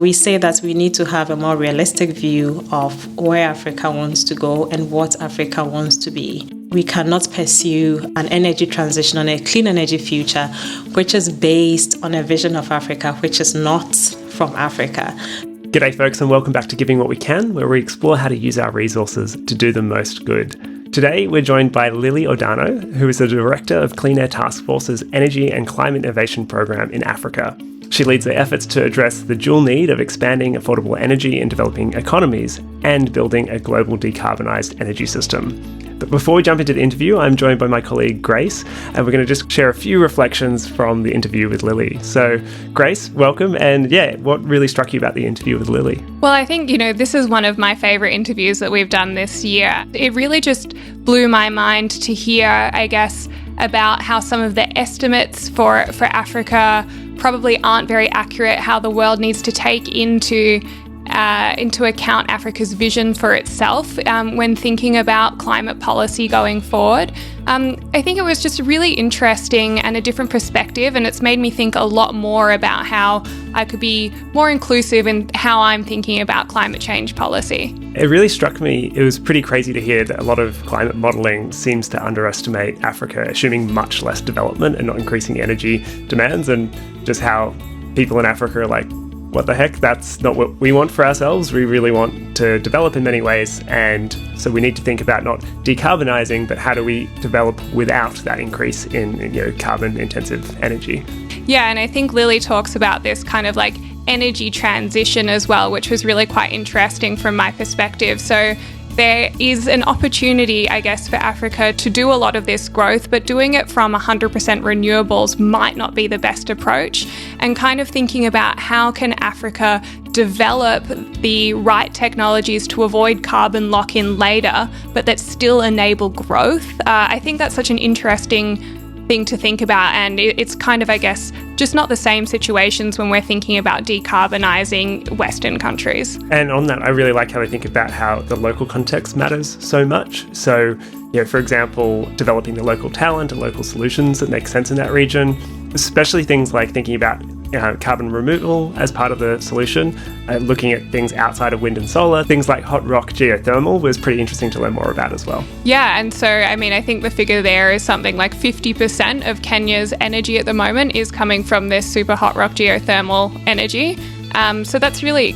We say that we need to have a more realistic view of where Africa wants to go and what Africa wants to be. We cannot pursue an energy transition and a clean energy future which is based on a vision of Africa which is not from Africa. G'day folks, and welcome back to Giving What We Can, where we explore how to use our resources to do the most good. Today, we're joined by Lily Odarno, who is the Director of Clean Air Task Force's Energy and Climate Innovation Program in Africa. She leads their efforts to address the dual need of expanding affordable energy in developing economies and building a global decarbonised energy system. But before we jump into the interview, I'm joined by my colleague Grace, and we're going to just share a few reflections from the interview with Lily. So, Grace, welcome. And what really struck you about the interview with Lily? Well, I think, this is one of my favourite interviews that we've done this year. It really just blew my mind to hear, about how some of the estimates for Africa probably aren't very accurate, how the world needs to take into account Africa's vision for itself when thinking about climate policy going forward. I think it was just really interesting and a different perspective, and it's made me think a lot more about how I could be more inclusive in how I'm thinking about climate change policy. It really struck me, it was pretty crazy to hear that a lot of climate modelling seems to underestimate Africa, assuming much less development and not increasing energy demands, and just how people in Africa are like, what the heck, that's not what we want for ourselves. We really want to develop in many ways, and so we need to think about not decarbonising, but how do we develop without that increase in carbon-intensive energy. Yeah, and I think Lily talks about this kind of like energy transition as well, which was really quite interesting from my perspective. So there is an opportunity, for Africa to do a lot of this growth, but doing it from 100% renewables might not be the best approach. And kind of thinking about how can Africa develop the right technologies to avoid carbon lock-in later, but that still enable growth. I think that's such an interesting thing to think about, and it's kind of, just not the same situations when we're thinking about decarbonising Western countries. And on that, I really like how they think about how the local context matters so much. So, for example, developing the local talent and local solutions that make sense in that region, especially things like thinking about carbon removal as part of the solution, looking at things outside of wind and solar, things like hot rock geothermal was pretty interesting to learn more about as well. Yeah, and so, I think the figure there is something like 50% of Kenya's energy at the moment is coming from this super hot rock geothermal energy. So that's really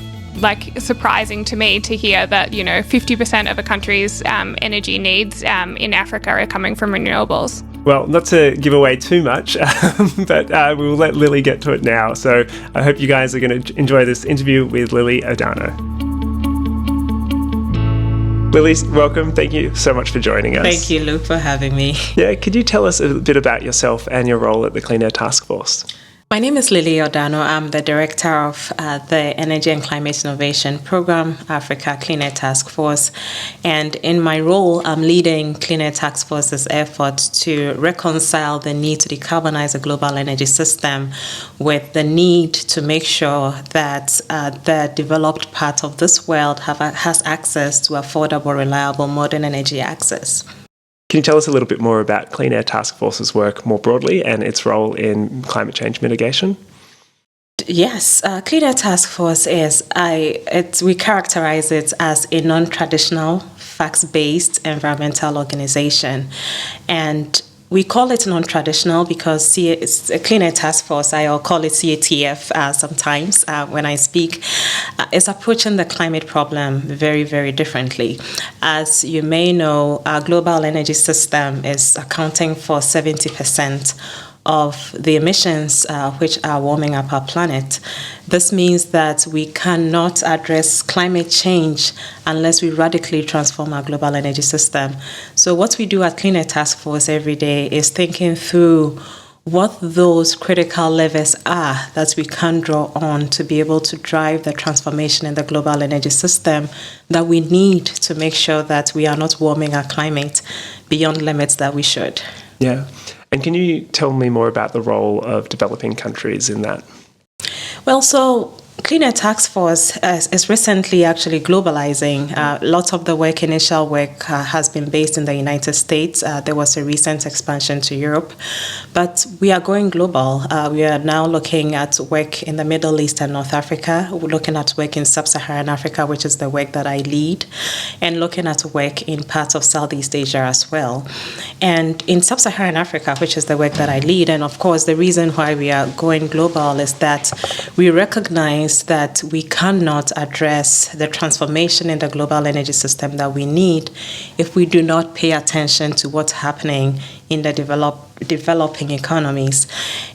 surprising to me to hear that, 50% of a country's energy needs in Africa are coming from renewables. Well, not to give away too much, but we'll let Lily get to it now. So I hope you guys are going to enjoy this interview with Lily Odarno. Lily, welcome. Thank you so much for joining us. Thank you, Luke, for having me. Yeah, could you tell us a bit about yourself and your role at the Clean Air Task Force? My name is Lily Odarno. I'm the Director of the Energy and Climate Innovation Program, Africa Clean Air Task Force. And in my role, I'm leading Clean Air Task Force's effort to reconcile the need to decarbonize the global energy system with the need to make sure that the developed part of this world has access to affordable, reliable, modern energy access. Can you tell us a little bit more about Clean Air Task Force's work more broadly and its role in climate change mitigation? Yes, Clean Air Task Force we characterize it as a non-traditional, facts-based environmental organization. And we call it non-traditional because it's a Clean Air Task Force, I'll call it CATF sometimes when I speak, is approaching the climate problem very, very differently. As you may know, our global energy system is accounting for 70% of the emissions which are warming up our planet. This means that we cannot address climate change unless we radically transform our global energy system. So what we do at Clean Air Task Force every day is thinking through what those critical levers are that we can draw on to be able to drive the transformation in the global energy system that we need to make sure that we are not warming our climate beyond limits that we should. Yeah. And can you tell me more about the role of developing countries in that? Well, so Clean Air Task Force is recently actually globalizing. Lots of the initial work has been based in the United States. There was a recent expansion to Europe, but we are going global. We are now looking at work in the Middle East and North Africa. We're looking at work in Sub-Saharan Africa, which is the work that I lead, and looking at work in parts of Southeast Asia as well. And in Sub-Saharan Africa, which is the work that I lead, and of course the reason why we are going global is that we recognize that we cannot address the transformation in the global energy system that we need if we do not pay attention to what's happening in the developing economies.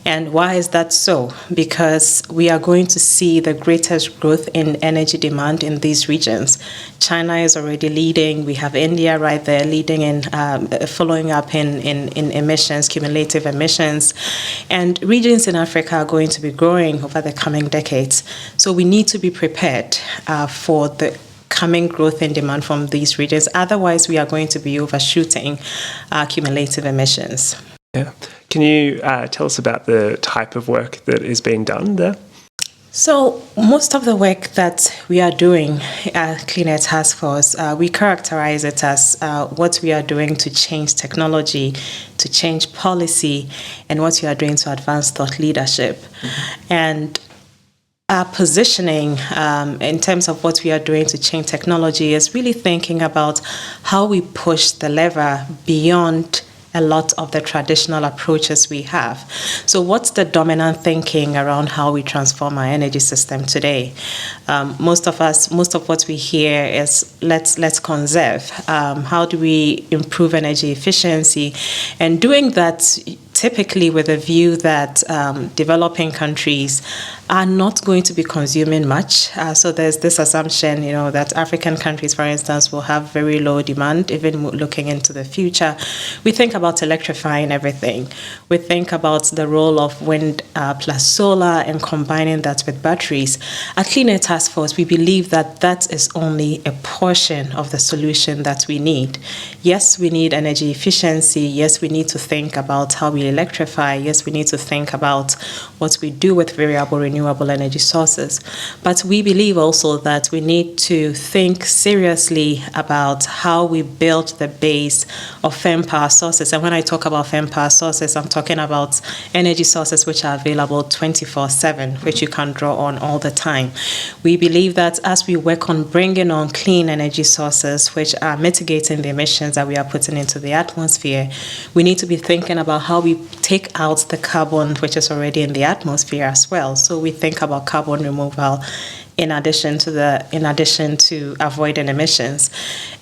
And why is that so? Because we are going to see the greatest growth in energy demand in these regions. China is already leading. We have India right there leading in following up in emissions, cumulative emissions. And regions in Africa are going to be growing over the coming decades. So we need to be prepared for the coming growth in demand from these regions. Otherwise, we are going to be overshooting cumulative emissions. Yeah. Can you tell us about the type of work that is being done there? So most of the work that we are doing at Clean Air Task Force, we characterize it as what we are doing to change technology, to change policy, and what we are doing to advance thought leadership. Mm-hmm. And our positioning in terms of what we are doing to change technology is really thinking about how we push the lever beyond a lot of the traditional approaches we have. So what's the dominant thinking around how we transform our energy system today? Most of what we hear is let's conserve. How do we improve energy efficiency? And doing that typically with a view that developing countries are not going to be consuming much. So there's this assumption, that African countries, for instance, will have very low demand, even looking into the future. We think about electrifying everything. We think about the role of wind plus solar and combining that with batteries. At Clean Air Task Force, we believe that that is only a portion of the solution that we need. Yes, we need energy efficiency. Yes, we need to think about how we electrify. Yes, we need to think about what we do with variable renewable energy sources. But we believe also that we need to think seriously about how we build the base of firm power sources. And when I talk about firm power sources, I'm talking about energy sources which are available 24/7, which you can draw on all the time. We believe that as we work on bringing on clean energy sources which are mitigating the emissions that we are putting into the atmosphere, we need to be thinking about how we take out the carbon which is already in the atmosphere as well. So we think about carbon removal in addition to avoiding emissions.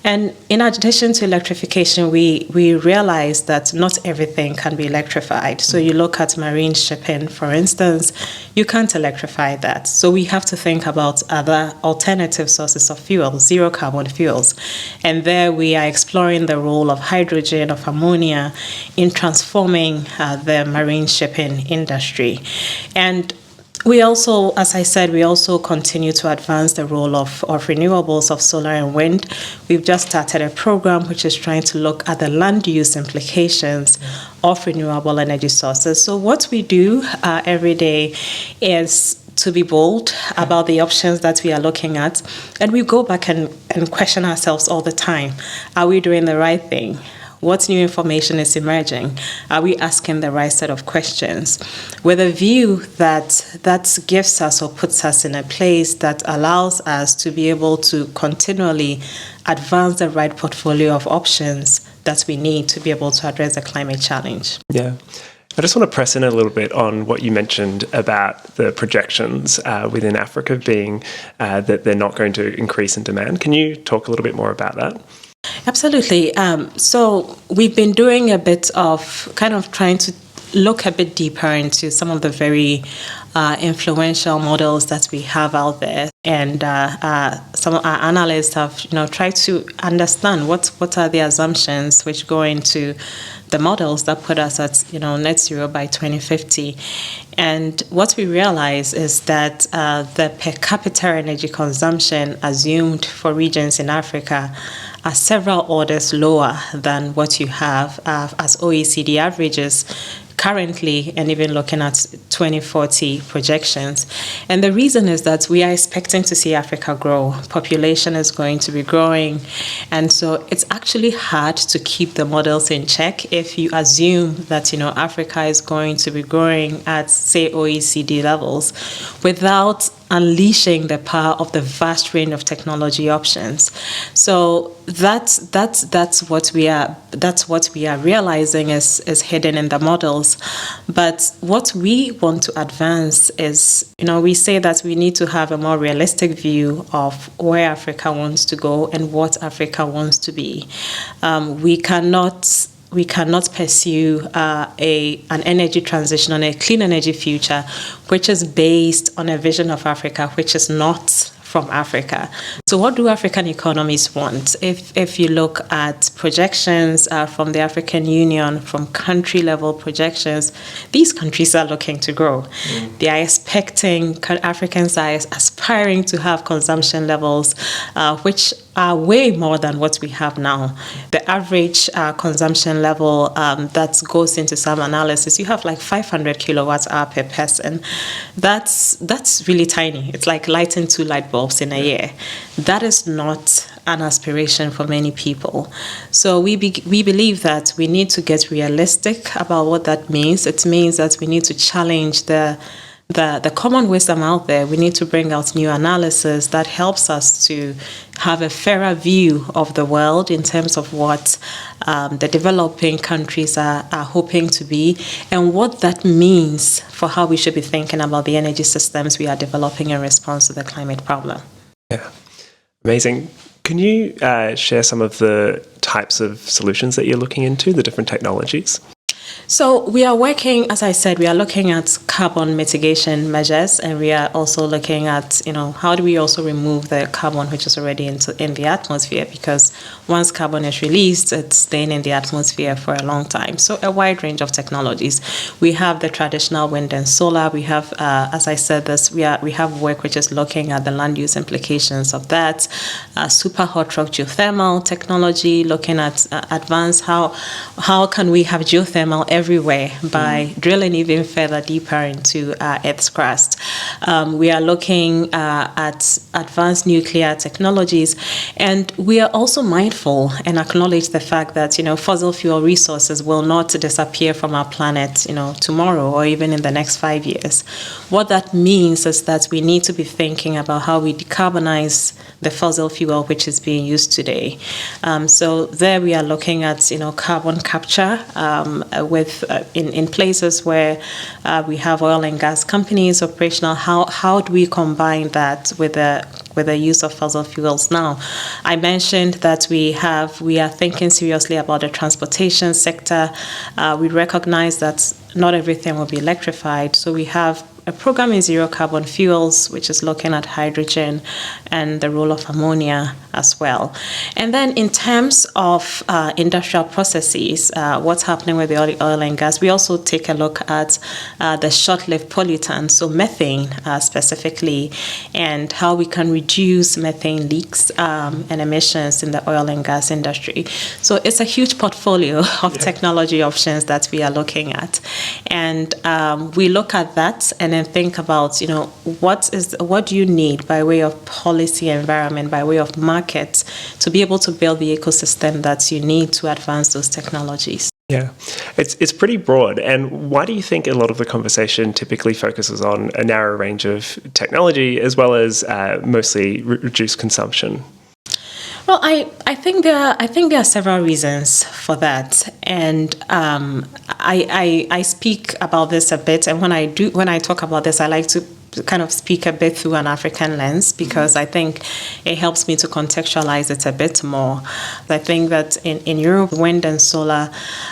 And in addition to electrification, we realize that not everything can be electrified. So you look at marine shipping, for instance, you can't electrify that. So we have to think about other alternative sources of fuel, zero carbon fuels. And there we are exploring the role of hydrogen, of ammonia in transforming the marine shipping industry. And we also, as I said, we also continue to advance the role of renewables, of solar and wind. We've just started a program which is trying to look at the land use implications of renewable energy sources. So what we do every day is to be bold about the options that we are looking at. And we go back and question ourselves all the time. Are we doing the right thing? What new information is emerging? Are we asking the right set of questions? With a view that gives us or puts us in a place that allows us to be able to continually advance the right portfolio of options that we need to be able to address the climate challenge. Yeah. I just want to press in a little bit on what you mentioned about the projections within Africa being that they're not going to increase in demand. Can you talk a little bit more about that? Absolutely. So we've been doing a bit of kind of trying to look a bit deeper into some of the very influential models that we have out there, and some of our analysts have tried to understand what are the assumptions which go into the models that put us at net zero by 2050. And what we realize is that the per capita energy consumption assumed for regions in Africa are several orders lower than what you have as OECD averages currently, and even looking at 2040 projections. And the reason is that we are expecting to see Africa grow. Population is going to be growing. And so it's actually hard to keep the models in check if you assume that, Africa is going to be growing at, say, OECD levels without unleashing the power of the vast range of technology options. So that's what we are realizing is hidden in the models. But what we want to advance is, we say that we need to have a more realistic view of where Africa wants to go and what Africa wants to be. We cannot pursue an energy transition on a clean energy future, which is based on a vision of Africa, which is not from Africa. So what do African economies want? If you look at projections from the African Union, from country level projections, these countries are looking to grow. They are expecting, Africans are aspiring to have consumption levels which are way more than what we have now. The average consumption level that goes into some analysis, you have like 500 kilowatts hour per person. That's really tiny. It's like lighting 2 light bulbs in a year. That is not an aspiration for many people. So we believe that we need to get realistic about what that means. It means that we need to challenge the common wisdom out there. We need to bring out new analysis that helps us to have a fairer view of the world in terms of what the developing countries are hoping to be and what that means for how we should be thinking about the energy systems we are developing in response to the climate problem. Yeah, amazing. Can you share some of the types of solutions that you're looking into, the different technologies? So we are working, as I said, we are looking at carbon mitigation measures, and we are also looking at, how do we also remove the carbon which is already in the atmosphere, because once carbon is released, it's staying in the atmosphere for a long time. So a wide range of technologies. We have the traditional wind and solar. We have, as I said, we have work which is looking at the land use implications of that. Super hot rock geothermal technology, looking at advanced how can we have geothermal everywhere by drilling even further deeper into Earth's crust. We are looking at advanced nuclear technologies, and we are also mindful and acknowledge the fact that fossil fuel resources will not disappear from our planet tomorrow or even in the next 5 years. What that means is that we need to be thinking about how we decarbonize the fossil fuel which is being used today. So there we are looking at carbon capture with in places where we have oil and gas companies operational. How do we combine that with the use of fossil fuels now? I mentioned that we are thinking seriously about the transportation sector. We recognize that not everything will be electrified, so we have a program in zero carbon fuels, which is looking at hydrogen and the role of ammonia as well. And then in terms of industrial processes, what's happening with the oil and gas, we also take a look at the short-lived pollutants, so methane specifically, and how we can reduce methane leaks and emissions in the oil and gas industry. So it's a huge portfolio of technology options that we are looking at. And we look at that and then think about, what do you need by way of policy environment, by way of markets, to be able to build the ecosystem that you need to advance those technologies. Yeah, it's pretty broad. And why do you think a lot of the conversation typically focuses on a narrow range of technology as well as mostly reduced consumption? Well, I think there are several reasons for that, and I speak about this a bit. And when I talk about this, I like to kind of speak a bit through an African lens, because I think it helps me to contextualize it a bit more. I think that in Europe, wind and solar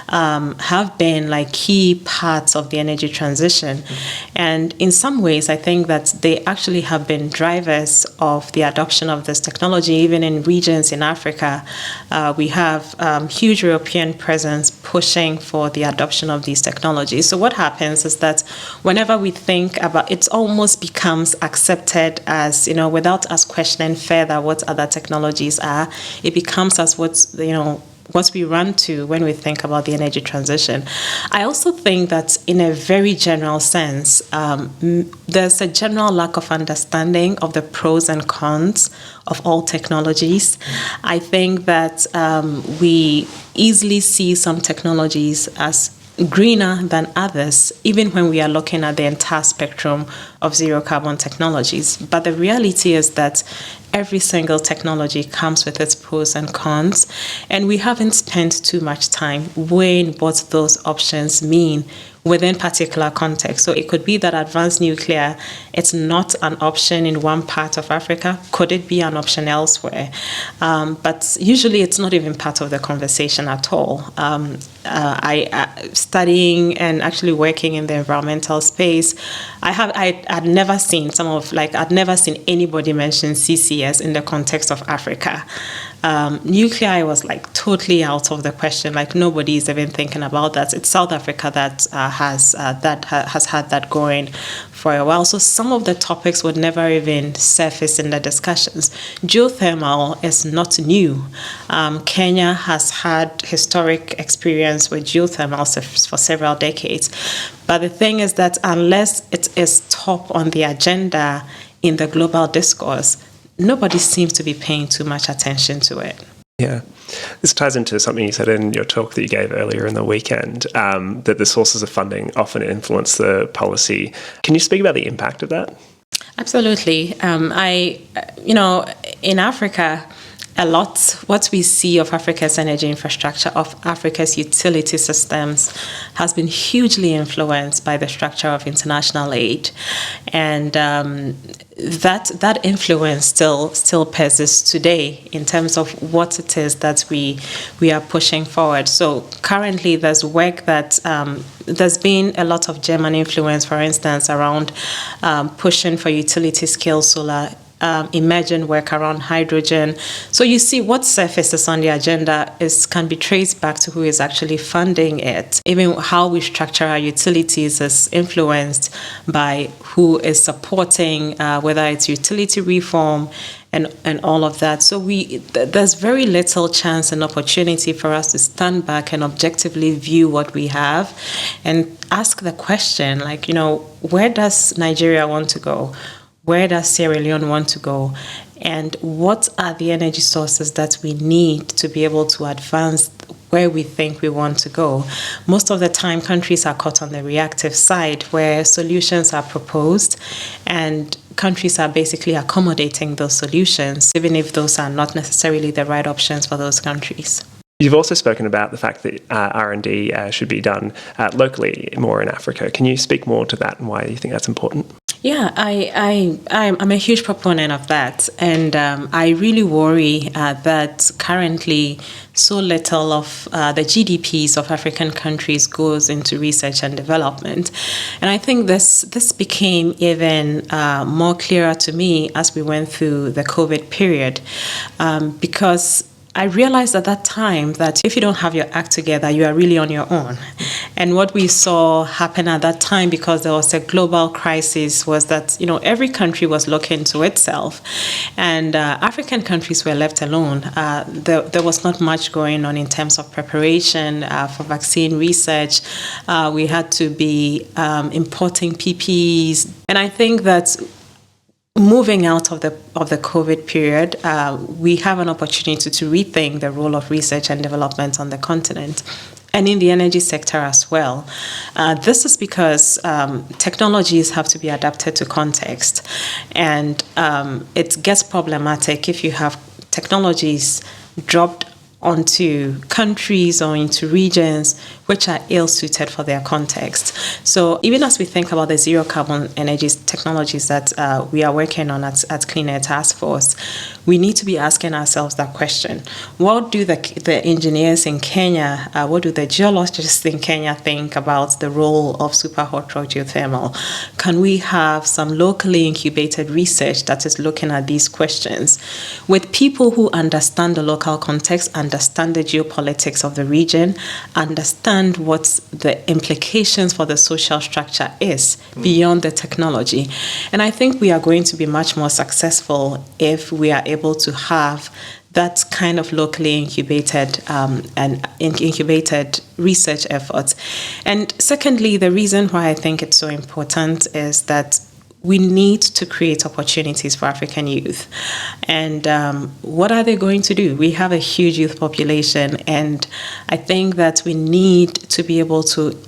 have been like key parts of the energy transition. And in some ways, I think that they actually have been drivers of the adoption of this technology. Even in regions in Africa, we have huge European presence pushing for the adoption of these technologies. So what happens is that whenever we think about it, almost becomes accepted as, without us questioning further what other technologies are. It becomes as what's, what we run to when we think about the energy transition. I also think that in a very general sense, there's a general lack of understanding of the pros and cons of all technologies. I think that we easily see some technologies as greener than others, even when we are looking at the entire spectrum of zero carbon technologies. But the reality is that every single technology comes with its pros and cons, and we haven't spent too much time weighing what those options mean within particular context. So it could be that advanced nuclear, it's not an option in one part of Africa. Could it be an option elsewhere? But usually it's not even part of the conversation at all. Studying and actually working in the environmental space, I'd never seen I'd never seen anybody mention CCS in the context of Africa. Nuclear was like totally out of the question. Like nobody is even thinking about that. It's South Africa that has had that going for a while. So some of the topics would never even surface in the discussions. Geothermal is not new. Kenya has had historic experience with geothermal for several decades. But the thing is that unless it is top on the agenda in the global discourse, nobody seems to be paying too much attention to it. Yeah. This ties into something you said in your talk that you gave earlier in the weekend, that the sources of funding often influence the policy. Can you speak about the impact of that? Absolutely. In Africa, what we see of Africa's energy infrastructure, of Africa's utility systems, has been hugely influenced by the structure of international aid. And that influence still persists today in terms of what it is that we are pushing forward. So currently there's work that there's been a lot of German influence, for instance, around pushing for utility scale solar, emergent work around hydrogen. So you see what surfaces on the agenda can be traced back to who is actually funding it. Even how we structure our utilities is influenced by who is supporting, whether it's utility reform and all of that. So there's very little chance and opportunity for us to stand back and objectively view what we have and ask the question, where does Nigeria want to go? Where does Sierra Leone want to go? And what are the energy sources that we need to be able to advance where we think we want to go? Most of the time, countries are caught on the reactive side where solutions are proposed and countries are basically accommodating those solutions, even if those are not necessarily the right options for those countries. You've also spoken about the fact that R&D should be done locally more in Africa. Can you speak more to that and why you think that's important? Yeah, I'm a huge proponent of that. And I really worry that currently so little of the GDPs of African countries goes into research and development. And I think this became even more clearer to me as we went through the COVID period, because I realized at that time that if you don't have your act together, you are really on your own. And what we saw happen at that time, because there was a global crisis, was that every country was looking to itself, and African countries were left alone. There was not much going on in terms of preparation for vaccine research. We had to be importing PPEs, and I think that moving out of the COVID period, we have an opportunity to rethink the role of research and development on the continent and in the energy sector as well. This is because technologies have to be adapted to context, and it gets problematic if you have technologies dropped onto countries or into regions which are ill-suited for their context. So even as we think about the zero-carbon energy technologies that we are working on at Clean Air Task Force, we need to be asking ourselves that question. What do the engineers in Kenya, what do the geologists in Kenya think about the role of super hot rock geothermal? Can we have some locally incubated research that is looking at these questions with people who understand the local context, understand the geopolitics of the region, understand what the implications for the social structure is beyond the technology? And I think we are going to be much more successful if we are able to have that's kind of locally incubated and incubated research efforts. And secondly, the reason why I think it's so important is that we need to create opportunities for African youth. And what are they going to do? We have a huge youth population, and I think that we need to be able to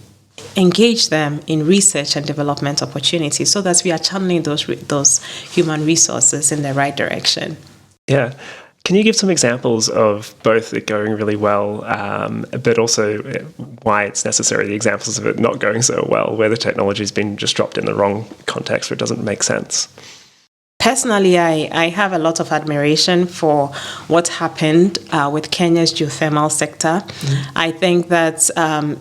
engage them in research and development opportunities so that we are channeling those human resources in the right direction. Yeah. Can you give some examples of both it going really well, but also why it's necessary, the examples of it not going so well, where the technology's been just dropped in the wrong context where it doesn't make sense? Personally, I have a lot of admiration for what happened with Kenya's geothermal sector. I think that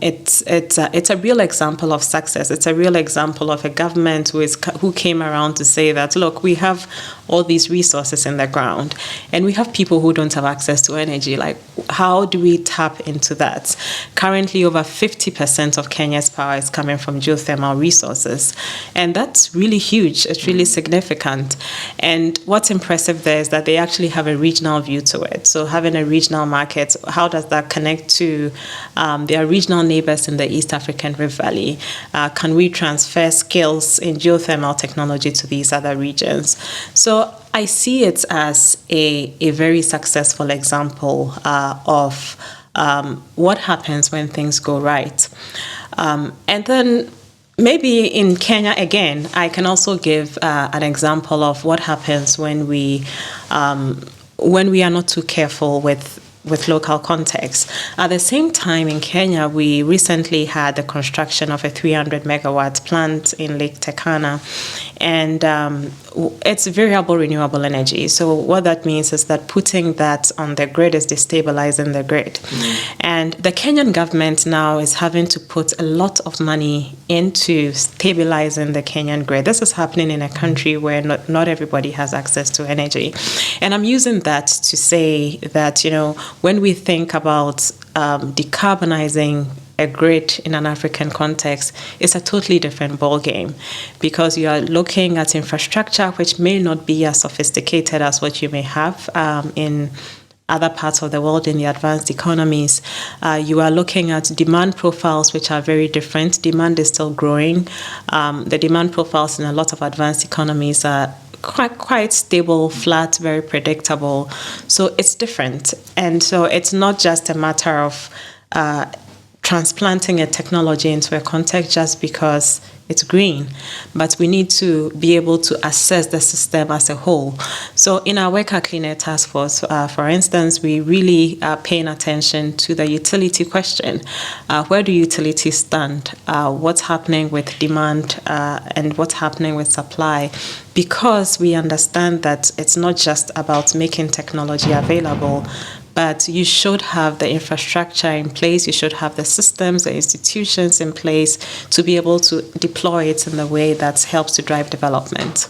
it's a real example of success. It's a real example of a government who came around to say that, look, we have all these resources in the ground, and we have people who don't have access to energy. Like, how do we tap into that? Currently, over 50% of Kenya's power is coming from geothermal resources, and that's really huge. It's really significant. And what's impressive there is that they actually have a regional view to it. So having a regional market, how does that connect to their regional neighbors in the East African Rift Valley? Can we transfer skills in geothermal technology to these other regions? So I see it as a very successful example of what happens when things go right. And then maybe in Kenya, again, I can also give an example of what happens when we are not too careful with local context. At the same time, in Kenya, we recently had the construction of a 300 megawatt plant in Lake Turkana, and it's variable renewable energy. So what that means is that putting that on the grid is destabilizing the grid. And the Kenyan government now is having to put a lot of money into stabilizing the Kenyan grid. This is happening in a country where not everybody has access to energy. And I'm using that to say that, when we think about decarbonizing a grid in an African context, it's a totally different ballgame, because you are looking at infrastructure which may not be as sophisticated as what you may have in other parts of the world in the advanced economies. You are looking at demand profiles which are very different. Demand is still growing. The demand profiles in a lot of advanced economies are quite stable, flat, very predictable. So it's different. And so it's not just a matter of transplanting a technology into a context just because it's green, but we need to be able to assess the system as a whole. So in our work at Clean Air Task Force, for instance, we really are paying attention to the utility question. Where do utilities stand? What's happening with demand and what's happening with supply? Because we understand that it's not just about making technology available, but you should have the infrastructure in place, you should have the systems, the institutions in place to be able to deploy it in the way that helps to drive development.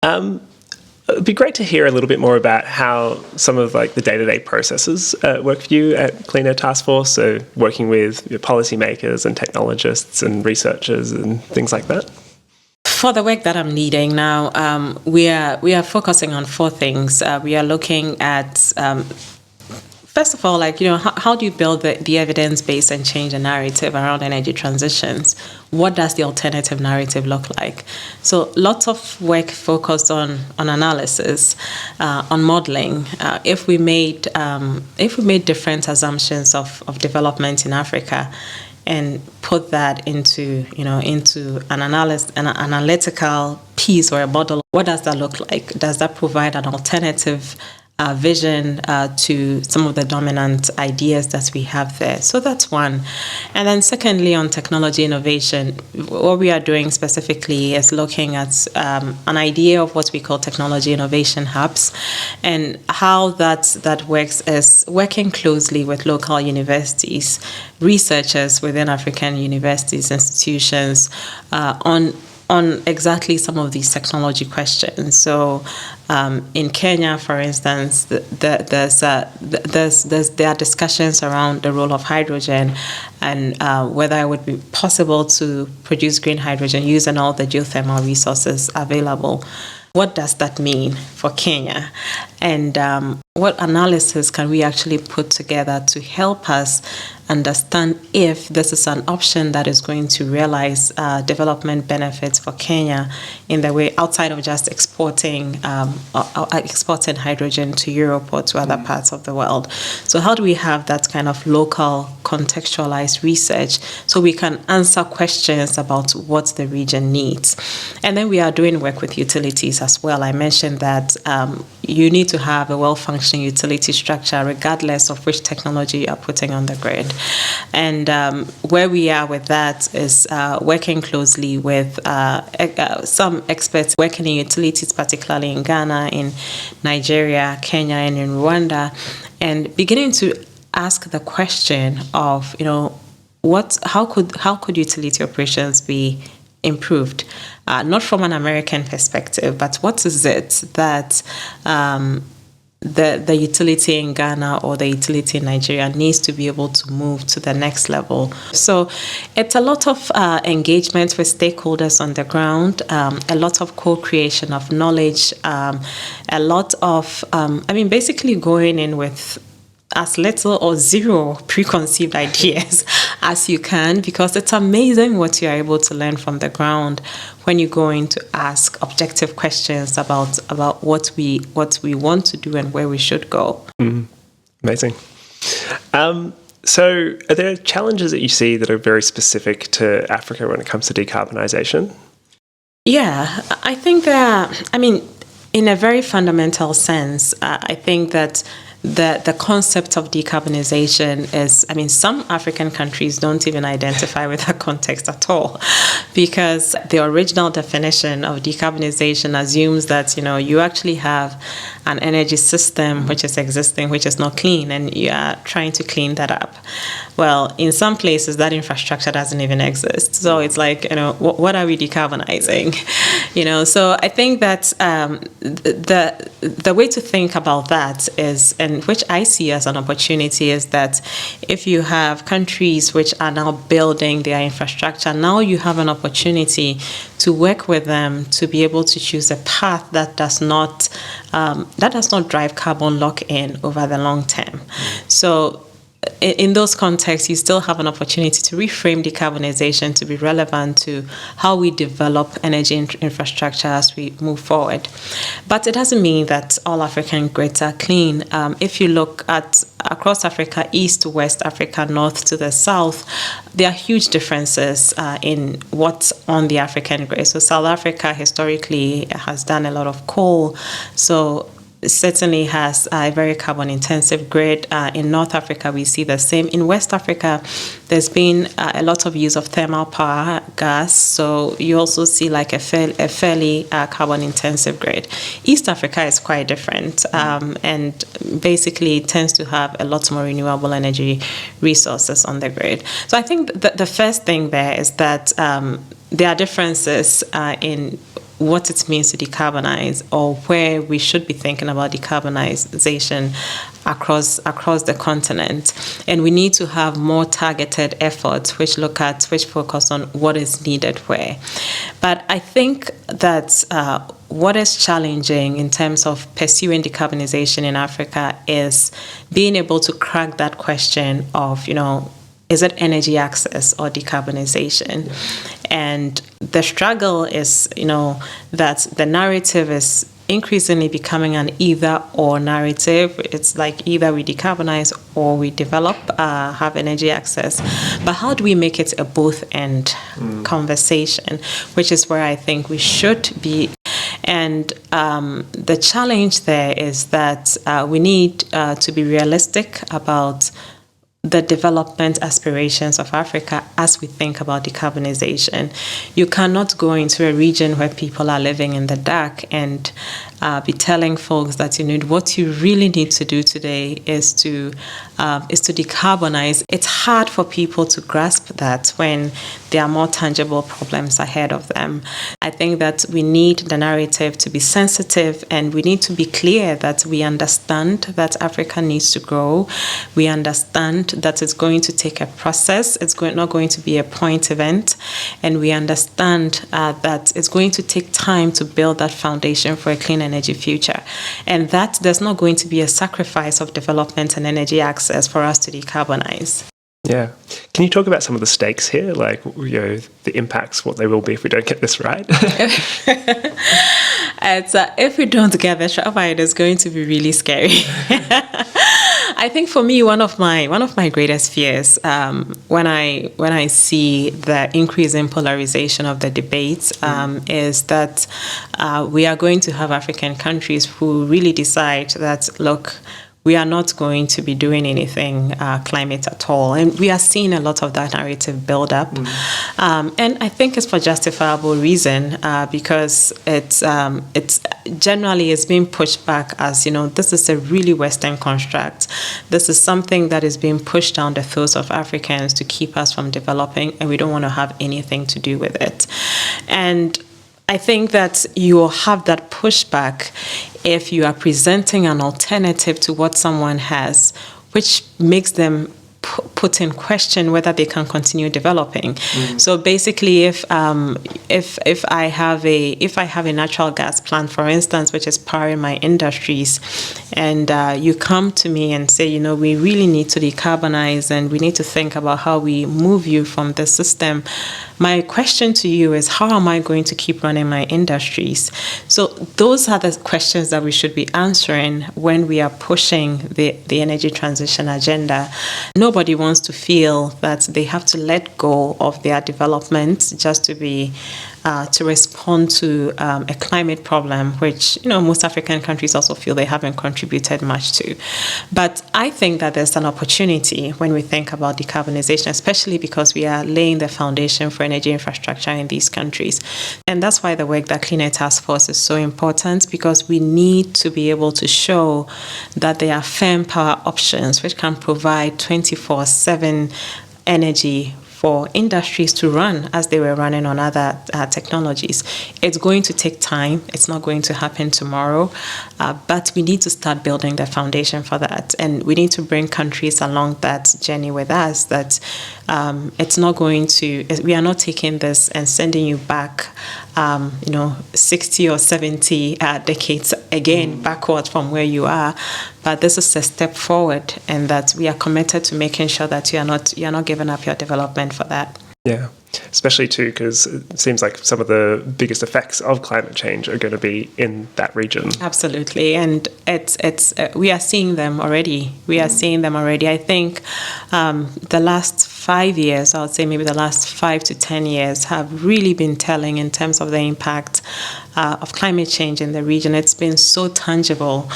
It'd be great to hear a little bit more about how some of the day-to-day processes work for you at Clean Air Task Force, so working with policymakers and technologists and researchers and things like that. For the work that I'm leading now, we are focusing on four things. We are looking at first of all, how do you build the evidence-based and change the narrative around energy transitions? What does the alternative narrative look like? So lots of work focused on analysis, on modeling. If we made different assumptions of development in Africa, and put that into an analytical piece or a model, what does that look like? Does that provide an alternative vision to some of the dominant ideas that we have there? So that's one. And then secondly, on technology innovation, what we are doing specifically is looking at an idea of what we call technology innovation hubs, and how that works is working closely with local universities, researchers within African universities, institutions, on exactly some of these technology questions. So in Kenya, for instance, there are discussions around the role of hydrogen and whether it would be possible to produce green hydrogen using all the geothermal resources available. What does that mean for Kenya? and what analysis can we actually put together to help us understand if this is an option that is going to realize development benefits for Kenya in the way outside of just exporting hydrogen to Europe or to other parts of the world. So how do we have that kind of local contextualized research so we can answer questions about what the region needs? And then we are doing work with utilities as well. I mentioned that you need to have a well-functioning utility structure regardless of which technology you are putting on the grid. And where we are with that is working closely with some experts working in utilities, particularly in Ghana, in Nigeria, Kenya, and in Rwanda, and beginning to ask the question of, how could utility operations be improved? Not from an American perspective, but what is it that the utility in Ghana or the utility in Nigeria needs to be able to move to the next level? So it's a lot of engagement with stakeholders on the ground, a lot of co-creation of knowledge, a lot of, basically going in with as little or zero preconceived ideas as you can, because it's amazing what you're able to learn from the ground when you go in to ask objective questions about what we want to do and where we should go. Amazing. So are there challenges that you see that are very specific to Africa when it comes to decarbonisation? Yeah, I think that, in a very fundamental sense, I think that the concept of decarbonization is, some African countries don't even identify with that context at all, because the original definition of decarbonization assumes that, you actually have an energy system which is existing, which is not clean, and you are trying to clean that up. Well, in some places, that infrastructure doesn't even exist. So it's like, what are we decarbonizing? So I think that the way to think about that is, and which I see as an opportunity, is that if you have countries which are now building their infrastructure, now you have an opportunity to work with them to be able to choose a path that does not drive carbon lock-in over the long term. So in those contexts, you still have an opportunity to reframe decarbonization to be relevant to how we develop energy infrastructure as we move forward. But it doesn't mean that all African grids are clean. If you look at across Africa, east to west Africa, north to the south, there are huge differences in what's on the African grid. So South Africa historically has done a lot of coal. So certainly has a very carbon-intensive grid. In North Africa, we see the same. In West Africa, there's been a lot of use of thermal power, gas, so you also see like a fairly carbon-intensive grid. East Africa is quite different, and basically tends to have a lot more renewable energy resources on the grid. So I think the first thing there is that there are differences in what it means to decarbonize, or where we should be thinking about decarbonization across the continent. And we need to have more targeted efforts which focus on what is needed where. But I think that what is challenging in terms of pursuing decarbonization in Africa is being able to crack that question of, is it energy access or decarbonization? And the struggle is, that the narrative is increasingly becoming an either-or narrative. It's like either we decarbonize or we develop, have energy access. But how do we make it a both-and conversation, which is where I think we should be. And the challenge there is that we need to be realistic about the development aspirations of Africa as we think about decarbonization. You cannot go into a region where people are living in the dark and be telling folks that what you really need to do today is to is to decarbonize. It's hard for people to grasp that when there are more tangible problems ahead of them. I think that we need the narrative to be sensitive, and we need to be clear that we understand that Africa needs to grow. We understand that it's going to take a process. It's not going to be a point event. And we understand that it's going to take time to build that foundation for a clean energy future. And that there's not going to be a sacrifice of development and energy access for us to decarbonize. Yeah. Can you talk about some of the stakes here, like, the impacts, what they will be if we don't get this right? If we don't get this right, it's going to be really scary. I think for me, one of my greatest fears when I see the increase in polarization of the debates is that we are going to have African countries who really decide that, look, we are not going to be doing anything climate at all. And we are seeing a lot of that narrative build up. And I think it's for justifiable reason because it's generally it's being pushed back as, this is a really Western construct. This is something that is being pushed down the throats of Africans to keep us from developing, and we don't want to have anything to do with it. And I think that you will have that pushback if you are presenting an alternative to what someone has, which makes them put in question whether they can continue developing. So basically, if I have a natural gas plant, for instance, which is powering my industries, and you come to me and say, we really need to decarbonize and we need to think about how we move you from the system. My question to you is, how am I going to keep running my industries? So those are the questions that we should be answering when we are pushing the energy transition agenda. Nobody wants to feel that they have to let go of their development just to respond to a climate problem, which most African countries also feel they haven't contributed much to. But I think that there's an opportunity when we think about decarbonization, especially because we are laying the foundation for energy infrastructure in these countries. And that's why the work that Clean Air Task Force is so important, because we need to be able to show that there are firm power options which can provide 24/7 energy for industries to run as they were running on other technologies. It's going to take time. It's not going to happen tomorrow, but we need to start building the foundation for that. And we need to bring countries along that journey with us, that it's not going to, we are not taking this and sending you back 60 or 70 decades again backwards from where you are. But this is a step forward, and that we are committed to making sure that you're not giving up your development for that. Yeah, especially too, because it seems like some of the biggest effects of climate change are going to be in that region. Absolutely, and it's we are seeing them already. I think the last 5 years, I would say maybe the last 5 to 10 years, have really been telling in terms of the impact of climate change in the region. It's been so tangible,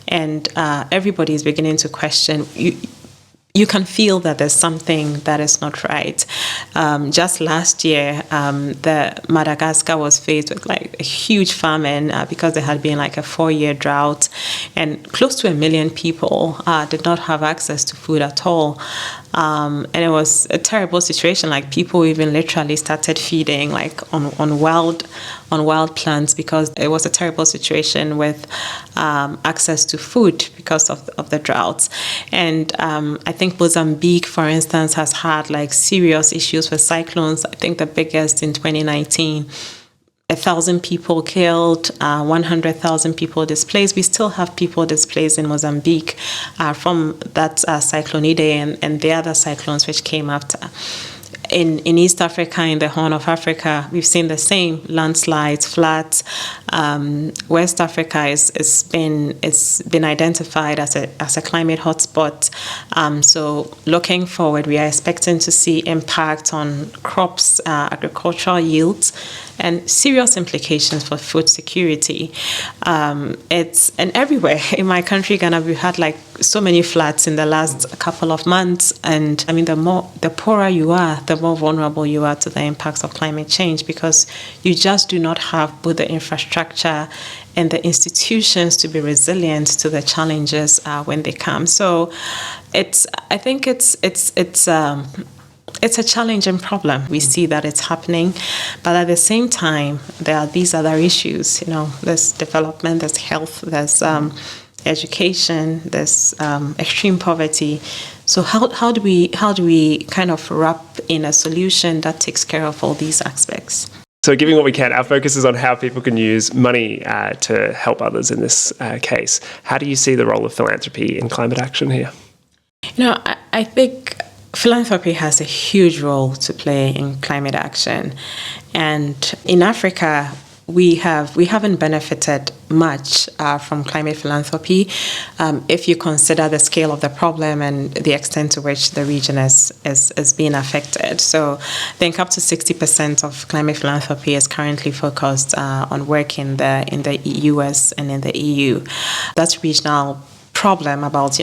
and everybody is beginning to question. You can feel that there's something that is not right. Just last year, Madagascar was faced with a huge famine because there had been a 4-year drought, and close to 1 million people did not have access to food at all. And it was a terrible situation. People even literally started feeding on wild plants, because it was a terrible situation with access to food because of the droughts. And I think Mozambique, for instance, has had serious issues with cyclones. I think the biggest in 2019. 1,000 people killed, 100,000 people displaced. We still have people displaced in Mozambique from that Cyclone Idai and the other cyclones which came after. In East Africa, in the Horn of Africa, we've seen the same landslides, floods. West Africa it's been identified as a climate hotspot. So looking forward, we are expecting to see impact on crops, agricultural yields, and serious implications for food security. And everywhere in my country, Ghana, we've had so many floods in the last couple of months. And I mean, the poorer you are, the more vulnerable you are to the impacts of climate change, because you just do not have both the infrastructure and the institutions to be resilient to the challenges when they come. So I think it's a challenging problem. We see that it's happening, but at the same time, there are these other issues. There's development, there's health, there's education, there's extreme poverty. So how do we kind of wrap in a solution that takes care of all these aspects? So giving what we can, our focus is on how people can use money to help others in this case. How do you see the role of philanthropy in climate action here? I think philanthropy has a huge role to play in climate action. And in Africa, we haven't benefited much from climate philanthropy if you consider the scale of the problem and the extent to which the region is being affected. So I think up to 60% of climate philanthropy is currently focused on work in the US and in the EU. That's regional problem about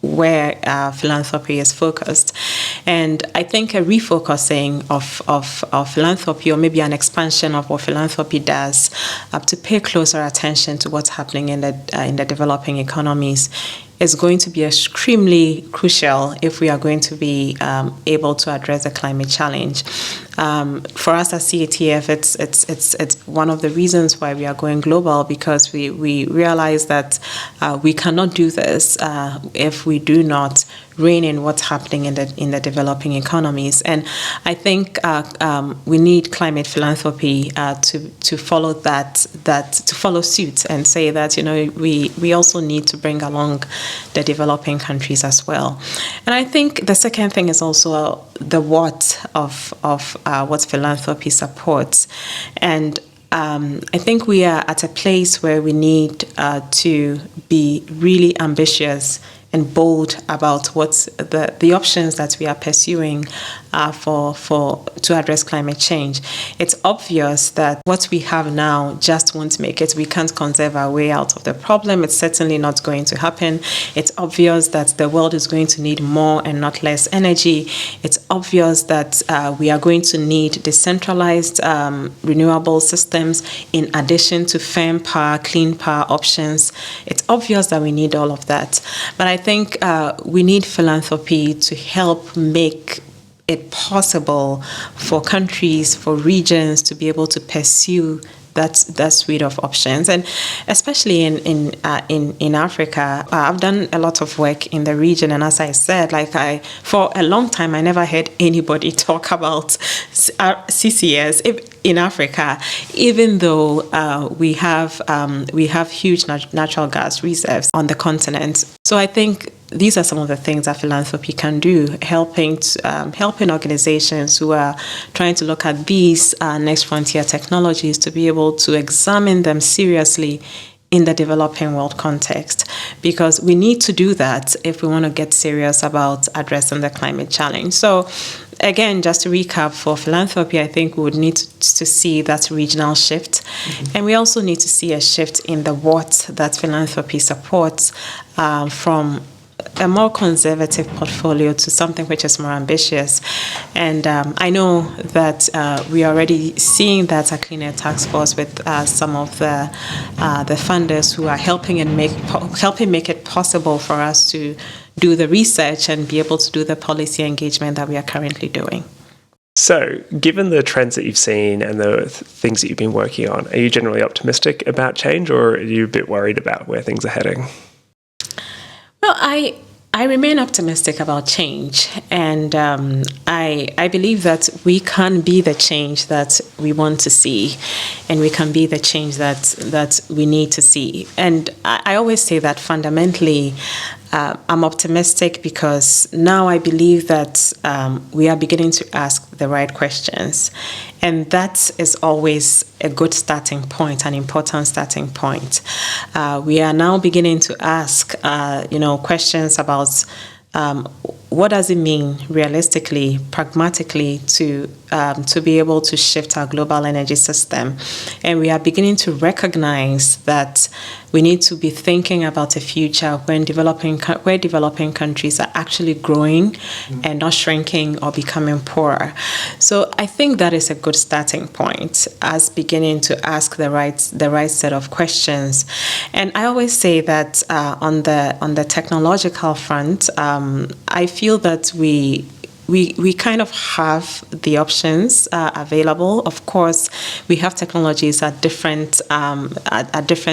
where philanthropy is focused. And I think a refocusing of philanthropy, or maybe an expansion of what philanthropy does, to pay closer attention to what's happening in the developing economies, is going to be extremely crucial if we are going to be able to address the climate challenge. For us at CATF, it's one of the reasons why we are going global, because we realize that we cannot do this if we do not rein in what's happening in the developing economies. And I think we need climate philanthropy to follow to follow suit and say that we also need to bring along the developing countries as well. And I think the second thing is also the what of what philanthropy supports. And I think we are at a place where we need to be really ambitious and bold about what's the options that we are pursuing to address climate change. It's obvious that what we have now just won't make it. We can't conserve our way out of the problem. It's certainly not going to happen. It's obvious that the world is going to need more and not less energy. It's obvious that we are going to need decentralized renewable systems in addition to firm power, clean power options. It's obvious that we need all of that. But I think we need philanthropy to help make it possible for countries, for regions to be able to pursue that suite of options. And especially in Africa, I've done a lot of work in the region, and as I said, for a long time I never heard anybody talk about CCS in Africa, even though we have huge natural gas reserves on the continent. So I think these are some of the things that philanthropy can do, helping organizations who are trying to look at these next frontier technologies to be able to examine them seriously in the developing world context, because we need to do that if we want to get serious about addressing the climate challenge. So again, just to recap, for philanthropy, I think we would need to see that regional shift. Mm-hmm. And we also need to see a shift in the what that philanthropy supports, from a more conservative portfolio to something which is more ambitious. And I know that we are already seeing that at Clean Air Task Force with some of the funders who are helping make it possible for us to do the research and be able to do the policy engagement that we are currently doing. So, given the trends that you've seen and the things that you've been working on, are you generally optimistic about change, or are you a bit worried about where things are heading? Well, I remain optimistic about change, and I believe that we can be the change that we want to see, and we can be the change that we need to see. And I always say that fundamentally, I'm optimistic because now I believe that we are beginning to ask the right questions. And that is always a good starting point, an important starting point. We are now beginning to ask, questions about what does it mean realistically, pragmatically, to be able to shift our global energy system? And we are beginning to recognize that we need to be thinking about a future where developing countries are actually growing and not shrinking or becoming poorer. So I think that is a good starting point, as beginning to ask the right set of questions. And I always say that on the technological front, I feel that we kind of have the options available. Of course, we have technologies at different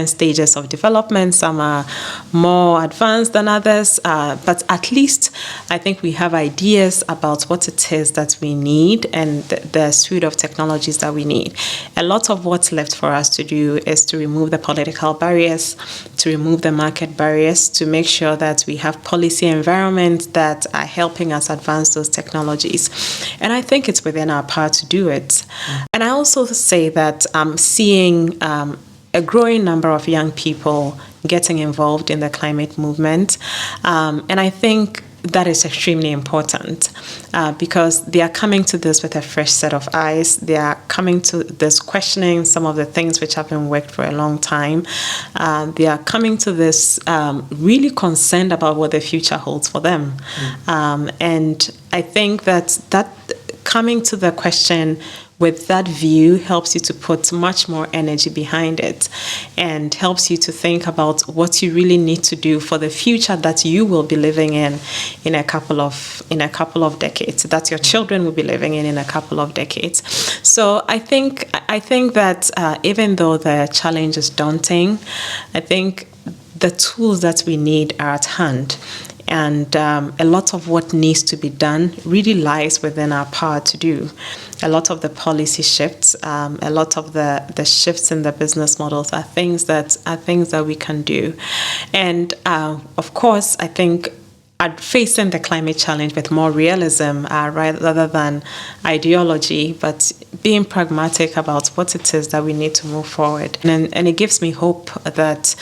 stages of development. Some are more advanced than others, but at least I think we have ideas about what it is that we need and the suite of technologies that we need. A lot of what's left for us to do is to remove the political barriers, to remove the market barriers, to make sure that we have policy environments that are helping us advance those technologies. And I think it's within our power to do it. And I also say that I'm seeing a growing number of young people getting involved in the climate movement. And I think that is extremely important because they are coming to this with a fresh set of eyes. They are coming to this questioning some of the things which have been worked for a long time. They are coming to this really concerned about what the future holds for them. And I think that coming to the question with that view helps you to put much more energy behind it and helps you to think about what you really need to do for the future that you will be living in a couple of decades, that your children will be living in a couple of decades. So I think that even though the challenge is daunting, I think the tools that we need are at hand. And a lot of what needs to be done really lies within our power to do. A lot of the policy shifts, a lot of the shifts in the business models are things that we can do. And of course, I think facing the climate challenge with more realism rather than ideology, but being pragmatic about what it is that we need to move forward. And it gives me hope that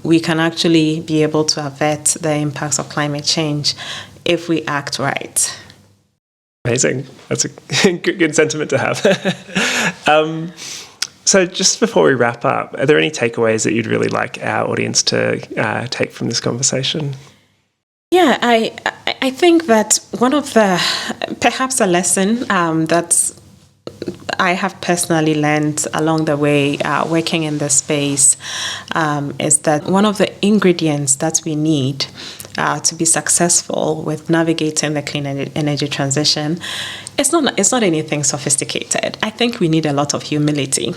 we can actually be able to avert the impacts of climate change if we act right. Amazing. That's a good sentiment to have. So just before we wrap up, are there any takeaways that you'd really like our audience to take from this conversation? Yeah, I think that one of perhaps a lesson that I have personally learned along the way working in this space is that one of the ingredients that we need to be successful with navigating the clean energy transition, it's not anything sophisticated. I think we need a lot of humility.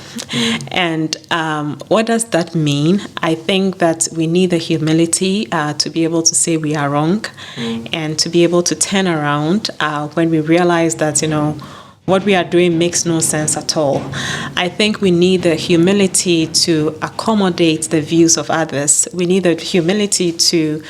And what does that mean? I think that we need the humility to be able to say we are wrong and to be able to turn around when we realize that, what we are doing makes no sense at all. I think we need the humility to accommodate the views of others. We need the humility to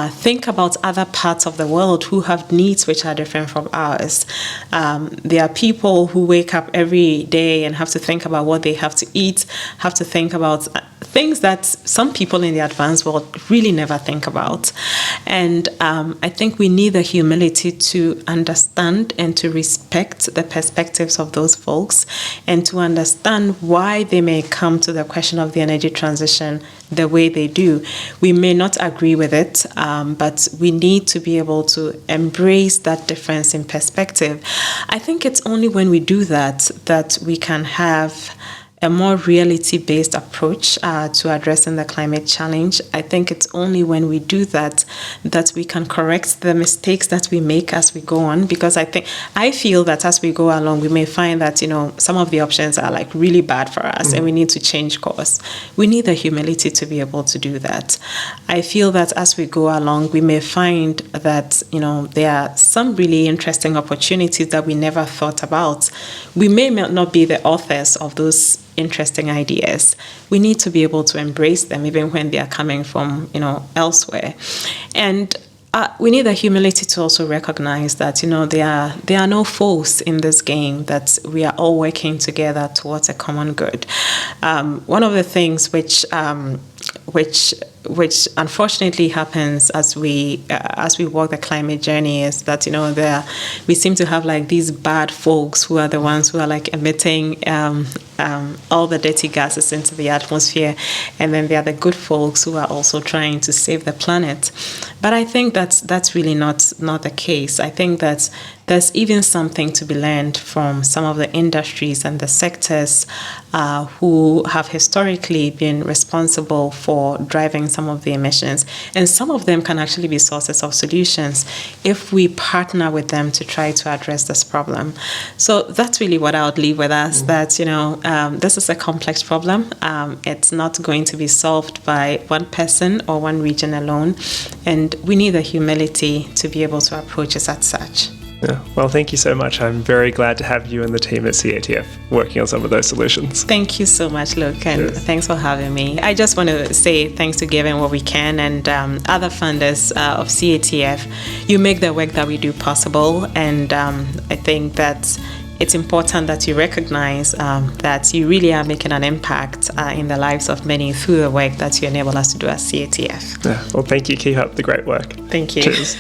think about other parts of the world who have needs which are different from ours. There are people who wake up every day and have to think about what they have to eat, have to think about things that some people in the advanced world really never think about. And I think we need the humility to understand and to respect the perspectives of those folks and to understand why they may come to the question of the energy transition the way they do. We may not agree with it, but we need to be able to embrace that difference in perspective. I think it's only when we do that we can have a more reality-based approach to addressing the climate challenge. I think it's only when we do that we can correct the mistakes that we make as we go on, because I feel that as we go along, we may find that, some of the options are like really bad for us and we need to change course. We need the humility to be able to do that. I feel that as we go along, we may find that, there are some really interesting opportunities that we never thought about. We may not be the authors of those interesting ideas. We need to be able to embrace them even when they are coming from, elsewhere. And we need the humility to also recognize that, there are no foes in this game, that we are all working together towards a common good. One of the things which which unfortunately happens as we walk the climate journey, is that we seem to have like these bad folks who are the ones who are like emitting all the dirty gases into the atmosphere, and then there are the good folks who are also trying to save the planet. But I think that's really not the case. I think that there's even something to be learned from some of the industries and the sectors who have historically been responsible for driving some of the emissions. And some of them can actually be sources of solutions if we partner with them to try to address this problem. So that's really what I would leave with us, that, this is a complex problem. It's not going to be solved by one person or one region alone. And we need the humility to be able to approach it as such. Yeah. Well, thank you so much. I'm very glad to have you and the team at CATF working on some of those solutions. Thank you so much, Luke, and thanks for having me. I just want to say thanks to Giving What We Can and other funders of CATF. You make the work that we do possible, and I think that it's important that you recognize that you really are making an impact in the lives of many through the work that you enable us to do at CATF. Yeah. Well, thank you. Keep up the great work. Thank you. Cheers.